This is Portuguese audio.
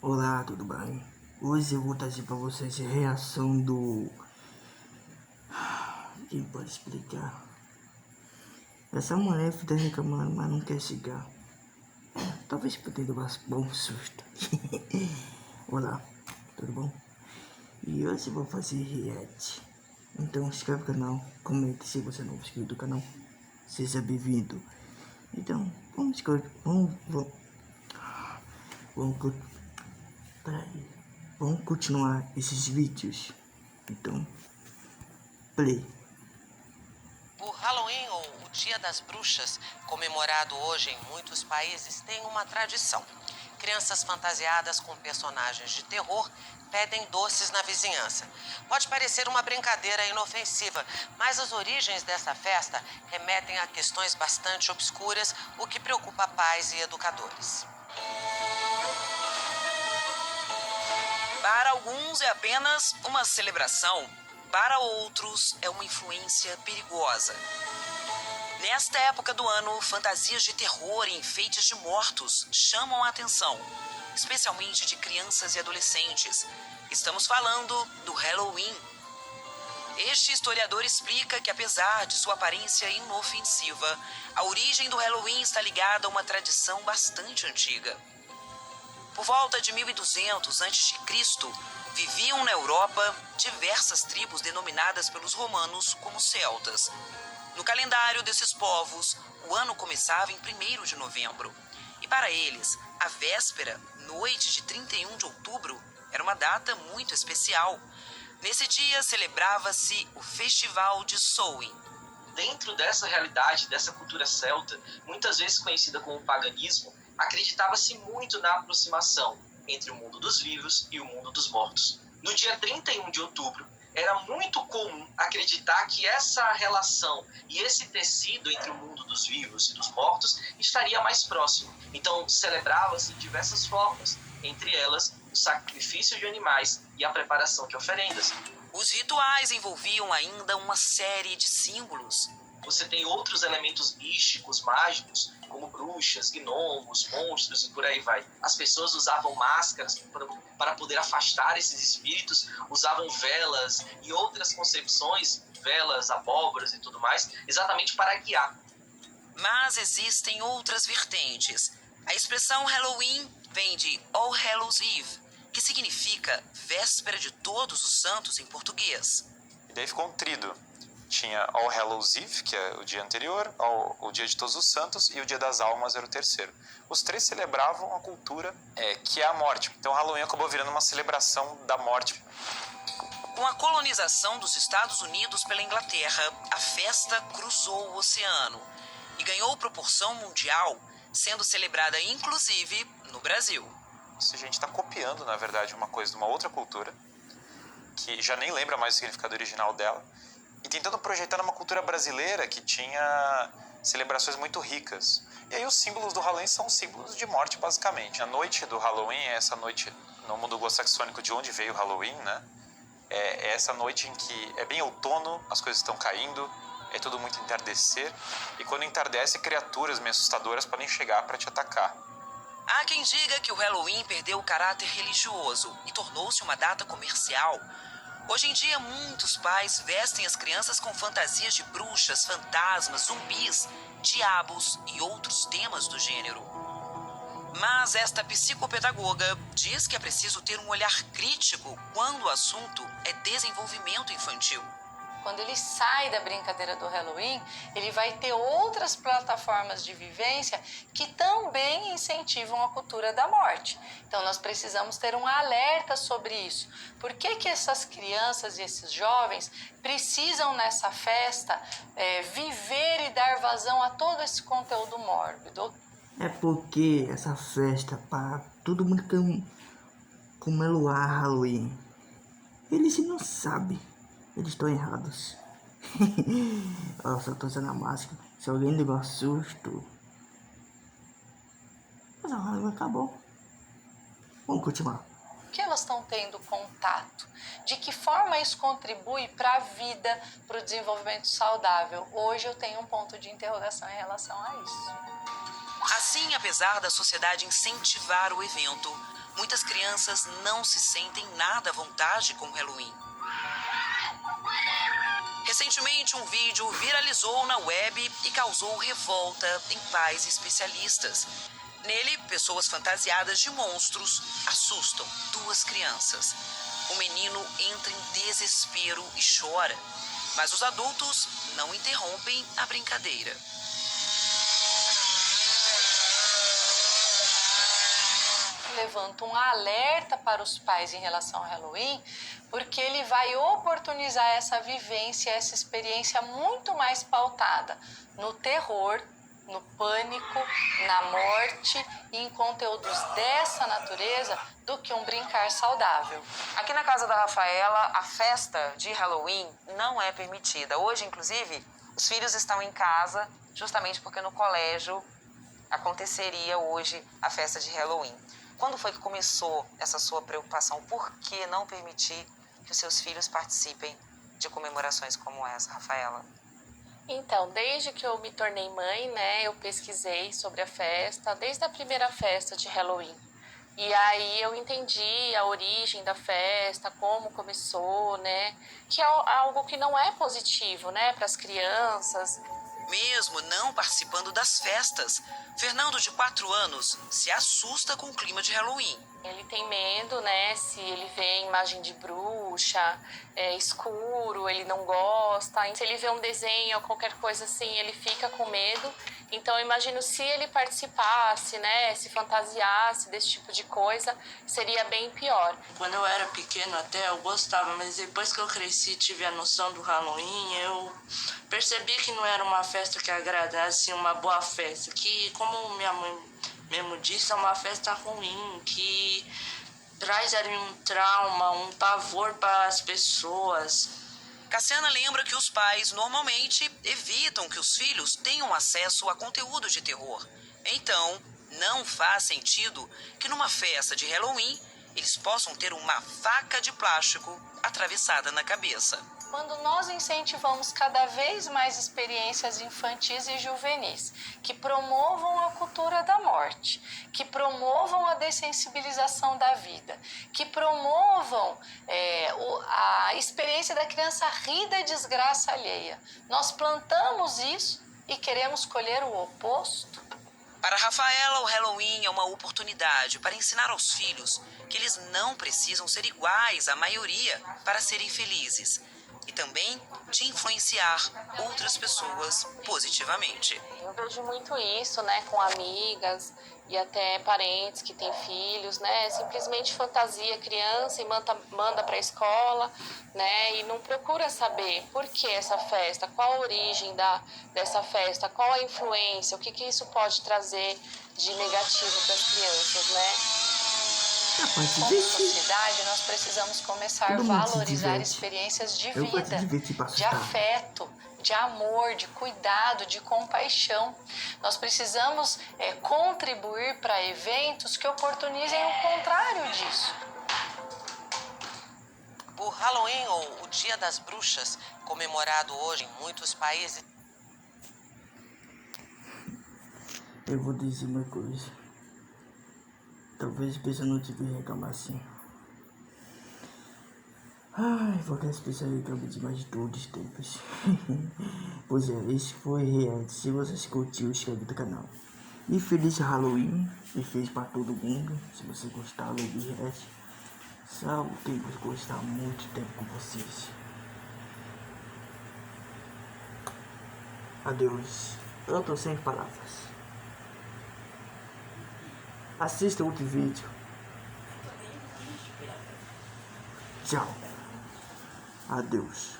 Olá, tudo bem? Hoje eu vou trazer para vocês a reação do... Quem pode explicar? Essa mulher fica reclamando, mas não quer chegar. Talvez por ter um bom susto. Olá, tudo bom? E hoje eu vou fazer react. Então se inscreve no canal, comente se você não é inscrito no canal. Seja bem-vindo. Então, vamos continuar esses vídeos. Então, play. O Halloween, ou o Dia das Bruxas, comemorado hoje em muitos países, tem uma tradição. Crianças fantasiadas com personagens de terror pedem doces na vizinhança. Pode parecer uma brincadeira inofensiva, mas as origens dessa festa remetem a questões bastante obscuras, o que preocupa pais e educadores. Para alguns é apenas uma celebração, para outros é uma influência perigosa. Nesta época do ano, fantasias de terror e enfeites de mortos chamam a atenção, especialmente de crianças e adolescentes. Estamos falando do Halloween. Este historiador explica que, apesar de sua aparência inofensiva, a origem do Halloween está ligada a uma tradição bastante antiga. Por volta de 1200 a.C., viviam na Europa diversas tribos denominadas pelos romanos como celtas. No calendário desses povos, o ano começava em 1º de novembro. E para eles, a véspera, noite de 31 de outubro, era uma data muito especial. Nesse dia celebrava-se o Festival de Samhain. Dentro dessa realidade, dessa cultura celta, muitas vezes conhecida como paganismo, acreditava-se muito na aproximação entre o mundo dos vivos e o mundo dos mortos. No dia 31 de outubro, era muito comum acreditar que essa relação e esse tecido entre o mundo dos vivos e dos mortos estaria mais próximo. Então, celebrava-se de diversas formas, entre elas o sacrifício de animais e a preparação de oferendas. Os rituais envolviam ainda uma série de símbolos. Você tem outros elementos místicos, mágicos, como bruxas, gnomos, monstros e por aí vai. As pessoas usavam máscaras para poder afastar esses espíritos, usavam velas e outras concepções, velas, abóboras e tudo mais, exatamente para guiar. Mas existem outras vertentes. A expressão Halloween vem de All Hallows Eve, que significa véspera de todos os santos em português. E daí ficou um trido. Tinha All Hallows Eve, que é o dia anterior, o dia de todos os santos, e o dia das almas era o terceiro. Os três celebravam a cultura que é a morte. Então o Halloween acabou virando uma celebração da morte. Com a colonização dos Estados Unidos pela Inglaterra, a festa cruzou o oceano e ganhou proporção mundial, sendo celebrada inclusive no Brasil. A gente está copiando, na verdade, uma coisa de uma outra cultura, que já nem lembra mais o significado original dela, e tentando projetar uma cultura brasileira que tinha celebrações muito ricas. E aí os símbolos do Halloween são símbolos de morte, basicamente. A noite do Halloween é essa noite, no mundo anglo-saxônico, de onde veio o Halloween, né? É essa noite em que é bem outono, as coisas estão caindo, é tudo muito entardecer, e quando entardece, criaturas meio assustadoras podem chegar para te atacar. Há quem diga que o Halloween perdeu o caráter religioso e tornou-se uma data comercial. Hoje em dia, muitos pais vestem as crianças com fantasias de bruxas, fantasmas, zumbis, diabos e outros temas do gênero. Mas esta psicopedagoga diz que é preciso ter um olhar crítico quando o assunto é desenvolvimento infantil. Quando ele sai da brincadeira do Halloween, ele vai ter outras plataformas de vivência que também incentivam a cultura da morte. Então nós precisamos ter um alerta sobre isso. Por que essas crianças e esses jovens precisam nessa festa viver e dar vazão a todo esse conteúdo mórbido? É porque essa festa para todo mundo que comemorar Halloween, eles não sabem. Eles estão errados. Eu só tô usando a máscara. Se alguém levar susto. Mas a Halloween acabou. Vamos continuar. Que elas estão tendo contato? De que forma isso contribui para a vida, para o desenvolvimento saudável? Hoje eu tenho um ponto de interrogação em relação a isso. Assim, apesar da sociedade incentivar o evento, muitas crianças não se sentem nada à vontade com o Halloween. Recentemente, um vídeo viralizou na web e causou revolta em pais e especialistas. Nele, pessoas fantasiadas de monstros assustam 2 crianças. O menino entra em desespero e chora, mas os adultos não interrompem a brincadeira. Levanta um alerta para os pais em relação ao Halloween, porque ele vai oportunizar essa vivência, essa experiência muito mais pautada no terror, no pânico, na morte e em conteúdos dessa natureza do que um brincar saudável. Aqui na casa da Rafaela, a festa de Halloween não é permitida. Hoje, inclusive, os filhos estão em casa justamente porque no colégio aconteceria hoje a festa de Halloween. Quando foi que começou essa sua preocupação? Por que não permitir que os seus filhos participem de comemorações como essa, Rafaela? Então, desde que eu me tornei mãe, né, eu pesquisei sobre a festa, desde a primeira festa de Halloween. E aí eu entendi a origem da festa, como começou, né, que é algo que não é positivo, né, para as crianças. Mesmo não participando das festas, Fernando, de 4 anos, se assusta com o clima de Halloween. Ele tem medo, né, se ele vê imagem de bruxa, escuro, ele não gosta. Se ele vê um desenho ou qualquer coisa assim, ele fica com medo. Então, eu imagino se ele participasse, né, se fantasiasse desse tipo de coisa, seria bem pior. Quando eu era pequeno até eu gostava, mas depois que eu cresci e tive a noção do Halloween, eu percebi que não era uma festa que agradasse, uma boa festa, que, como minha mãe mesmo disse, é uma festa ruim, que traz ali um trauma, um pavor para as pessoas. Cassiana lembra que os pais normalmente evitam que os filhos tenham acesso a conteúdo de terror. Então, não faz sentido que numa festa de Halloween eles possam ter uma faca de plástico atravessada na cabeça. Quando nós incentivamos cada vez mais experiências infantis e juvenis que promovam a cultura da morte, que promovam a dessensibilização da vida, que promovam a experiência da criança rir da desgraça alheia, nós plantamos isso e queremos colher o oposto? Para Rafaela, o Halloween é uma oportunidade para ensinar aos filhos que eles não precisam ser iguais à maioria para serem felizes. E também de influenciar outras pessoas positivamente. Eu vejo muito isso, né, com amigas e até parentes que têm filhos, né, simplesmente fantasia a criança e manda para a escola, né, e não procura saber por que essa festa, qual a origem dessa festa, qual a influência, o que isso pode trazer de negativo para as crianças, né. Como sociedade, nós precisamos começar a valorizar experiências de vida, de afeto, de amor, de cuidado, de compaixão. Nós precisamos contribuir para eventos que oportunizem o contrário disso. O Halloween, ou o Dia das Bruxas, comemorado hoje em muitos países. Eu vou dizer uma coisa. Talvez a pessoa não devia reclamar assim. Ai, vou dar essa pessoa reclamar demais de todos os tempos. Pois é, esse foi real. Se você curtiu, inscreve no canal. E feliz Halloween. E feliz pra todo mundo. Se você gostar, like e react. Sabe quem gostar muito tempo com vocês. Adeus. Eu tô sem palavras. Assista outro vídeo. Tchau. Adeus.